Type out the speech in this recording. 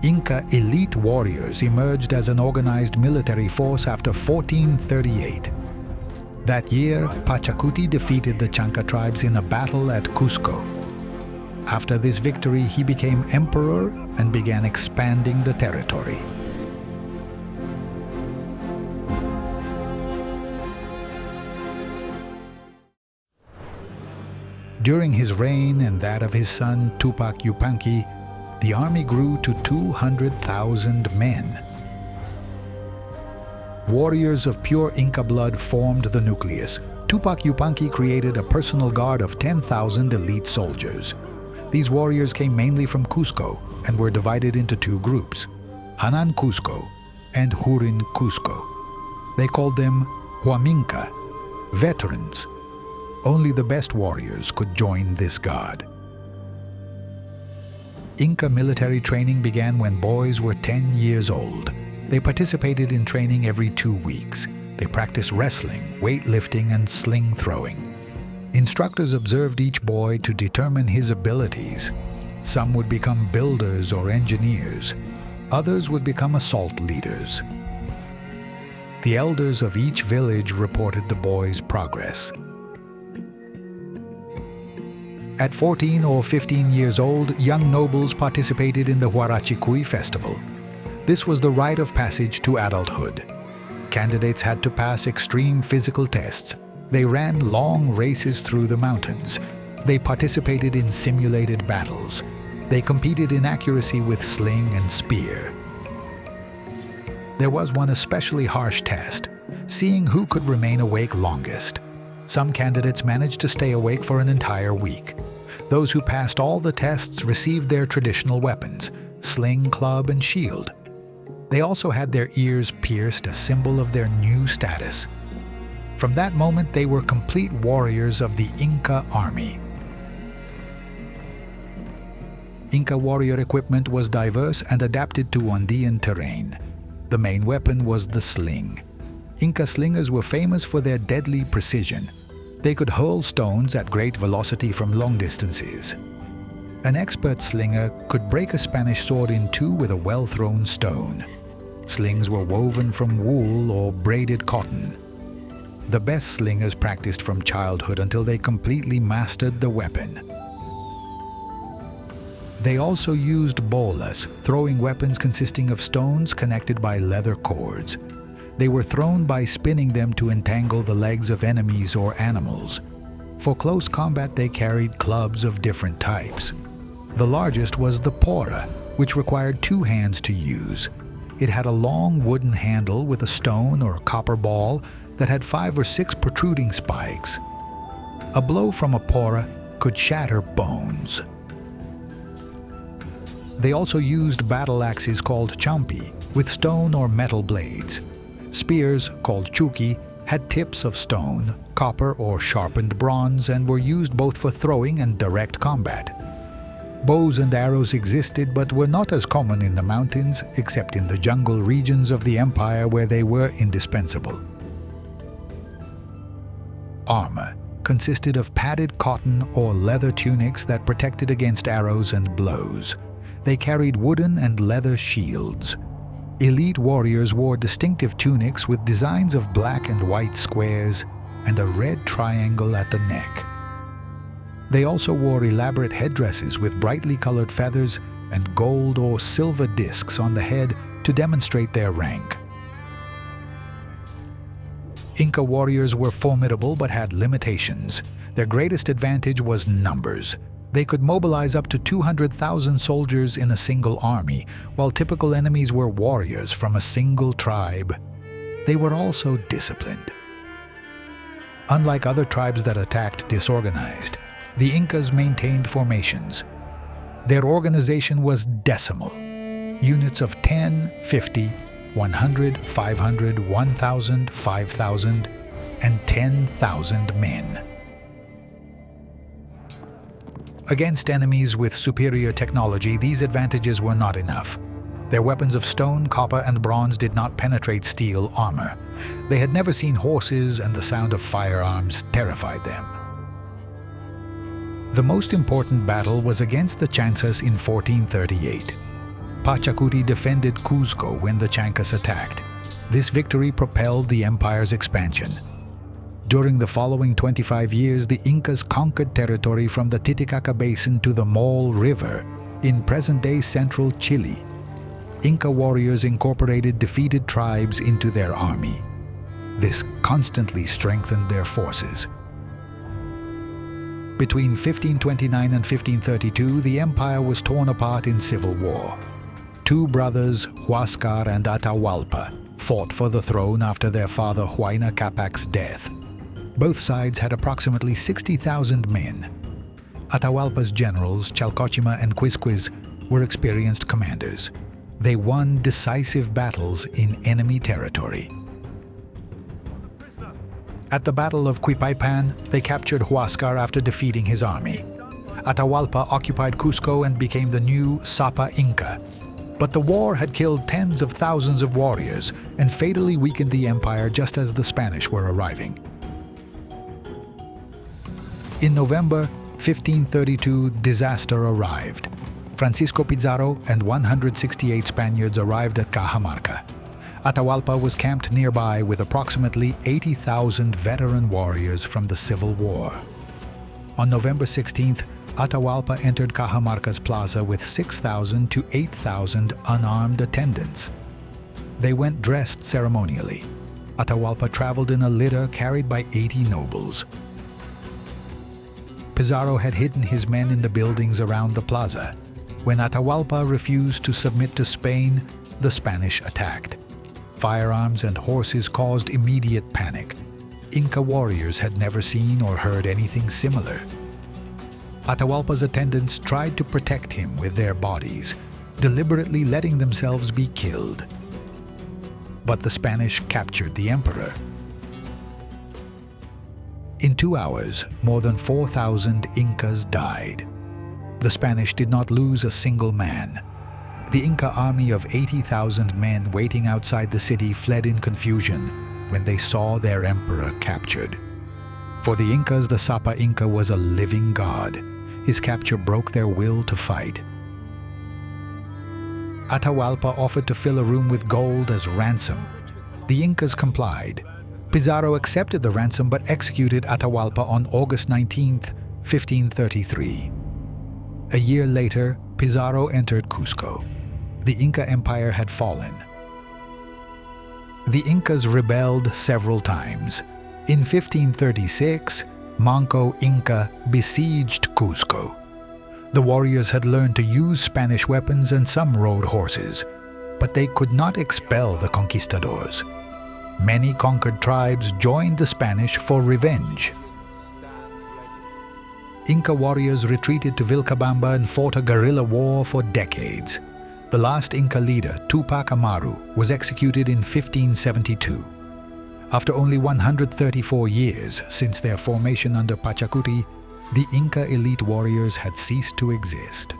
Inca elite warriors emerged as an organized military force after 1438. That year, Pachacuti defeated the Chanca tribes in a battle at Cusco. After this victory, he became emperor and began expanding the territory. During his reign and that of his son Tupac Yupanqui, the army grew to 200,000 men. Warriors of pure Inca blood formed the nucleus. Tupac Yupanqui created a personal guard of 10,000 elite soldiers. These warriors came mainly from Cusco and were divided into two groups, Hanan Cusco and Hurin Cusco. They called them huaminca, veterans. Only the best warriors could join this guard. Inca military training began when boys were 10 years old. They participated in training every 2 weeks. They practiced wrestling, weightlifting, and sling throwing. Instructors observed each boy to determine his abilities. Some would become builders or engineers. Others would become assault leaders. The elders of each village reported the boys' progress. At 14 or 15 years old, young nobles participated in the Huarachicuy festival. This was the rite of passage to adulthood. Candidates had to pass extreme physical tests. They ran long races through the mountains. They participated in simulated battles. They competed in accuracy with sling and spear. There was one especially harsh test, seeing who could remain awake longest. Some candidates managed to stay awake for an entire week. Those who passed all the tests received their traditional weapons, sling, club, and shield. They also had their ears pierced, a symbol of their new status. From that moment, they were complete warriors of the Inca army. Inca warrior equipment was diverse and adapted to Andean terrain. The main weapon was the sling. Inca slingers were famous for their deadly precision. They could hurl stones at great velocity from long distances. An expert slinger could break a Spanish sword in two with a well-thrown stone. Slings were woven from wool or braided cotton. The best slingers practiced from childhood until they completely mastered the weapon. They also used bolas, throwing weapons consisting of stones connected by leather cords. They were thrown by spinning them to entangle the legs of enemies or animals. For close combat, they carried clubs of different types. The largest was the pora, which required 2 hands to use. It had a long wooden handle with a stone or copper ball that had 5 or 6 protruding spikes. A blow from a pora could shatter bones. They also used battle axes called champi, with stone or metal blades. Spears, called chuki, had tips of stone, copper, or sharpened bronze and were used both for throwing and direct combat. Bows and arrows existed but were not as common in the mountains, except in the jungle regions of the empire where they were indispensable. Armor consisted of padded cotton or leather tunics that protected against arrows and blows. They carried wooden and leather shields. Elite warriors wore distinctive tunics with designs of black and white squares and a red triangle at the neck. They also wore elaborate headdresses with brightly colored feathers and gold or silver discs on the head to demonstrate their rank. Inca warriors were formidable but had limitations. Their greatest advantage was numbers. They could mobilize up to 200,000 soldiers in a single army, while typical enemies were warriors from a single tribe. They were also disciplined. Unlike other tribes that attacked disorganized, the Incas maintained formations. Their organization was decimal. Units of 10, 50, 100, 500, 1,000, 5,000, and 10,000 men. Against enemies with superior technology, these advantages were not enough. Their weapons of stone, copper, and bronze did not penetrate steel armor. They had never seen horses, and the sound of firearms terrified them. The most important battle was against the Chancas in 1438. Pachacuti defended Cuzco when the Chancas attacked. This victory propelled the empire's expansion. During the following 25 years, the Incas conquered territory from the Titicaca Basin to the Mole River in present-day central Chile. Inca warriors incorporated defeated tribes into their army. This constantly strengthened their forces. Between 1529 and 1532, the empire was torn apart in civil war. Two brothers, Huascar and Atahualpa, fought for the throne after their father Huayna Capac's death. Both sides had approximately 60,000 men. Atahualpa's generals, Chalcochima and Quizquiz, were experienced commanders. They won decisive battles in enemy territory. At the Battle of Quipaipan, they captured Huascar after defeating his army. Atahualpa occupied Cusco and became the new Sapa Inca. But the war had killed tens of thousands of warriors and fatally weakened the empire just as the Spanish were arriving. In November 1532, disaster arrived. Francisco Pizarro and 168 Spaniards arrived at Cajamarca. Atahualpa was camped nearby with approximately 80,000 veteran warriors from the Civil War. On November 16th, Atahualpa entered Cajamarca's plaza with 6,000 to 8,000 unarmed attendants. They went dressed ceremonially. Atahualpa traveled in a litter carried by 80 nobles. Pizarro had hidden his men in the buildings around the plaza. When Atahualpa refused to submit to Spain, the Spanish attacked. Firearms and horses caused immediate panic. Inca warriors had never seen or heard anything similar. Atahualpa's attendants tried to protect him with their bodies, deliberately letting themselves be killed. But the Spanish captured the emperor. In 2 hours, more than 4,000 Incas died. The Spanish did not lose a single man. The Inca army of 80,000 men waiting outside the city fled in confusion when they saw their emperor captured. For the Incas, the Sapa Inca was a living god. His capture broke their will to fight. Atahualpa offered to fill a room with gold as ransom. The Incas complied. Pizarro accepted the ransom but executed Atahualpa on August 19, 1533. A year later, Pizarro entered Cusco. The Inca Empire had fallen. The Incas rebelled several times. In 1536, Manco Inca besieged Cusco. The warriors had learned to use Spanish weapons and some rode horses, but they could not expel the conquistadors. Many conquered tribes joined the Spanish for revenge. Inca warriors retreated to Vilcabamba and fought a guerrilla war for decades. The last Inca leader, Tupac Amaru, was executed in 1572. After only 134 years since their formation under Pachacuti, the Inca elite warriors had ceased to exist.